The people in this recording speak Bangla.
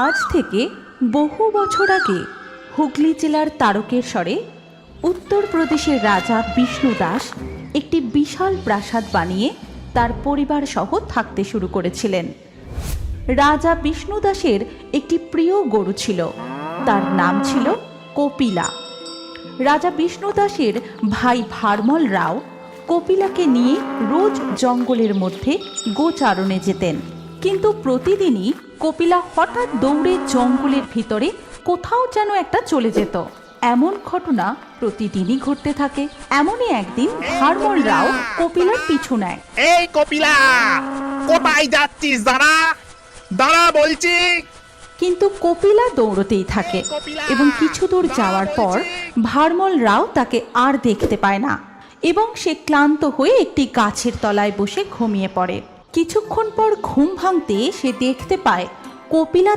আজ থেকে বহু বছর আগে হুগলি জেলার তারকেশ্বরে উত্তরপ্রদেশের রাজা বিষ্ণু দাস একটি বিশাল প্রাসাদ বানিয়ে তার পরিবার সহ থাকতে শুরু করেছিলেন। রাজা বিষ্ণু দাসের একটি প্রিয় গরু ছিল, তার নাম ছিল কপিলা। রাজা বিষ্ণু দাসের ভাই ভারমল রাও কপিলাকে নিয়ে রোজ জঙ্গলের মধ্যে গোচারণে যেতেন, কিন্তু প্রতিদিনই কপিলা হঠাৎ দৌড়ে জঙ্গলের ভিতরে কোথাও যেন একটা চলে যেত। এমন ঘটনা প্রতিদিনই ঘটতে থাকে। এমনই একদিন ভারমল রাও কপিলার পিছু নেয়। এই কপিলা, কোথায় যাচ্ছিস? দাঁড়া দাঁড়া বলছি। কিন্তু কপিলা দৌড়তেই থাকে এবং কিছু দূর যাওয়ার পর ভারমল রাও তাকে আর দেখতে পায় না এবং সে ক্লান্ত হয়ে একটি গাছের তলায় বসে ঘুমিয়ে পড়ে। কিছুক্ষণ পর ঘুম ভাঙতে সে দেখতে পায় কপিলা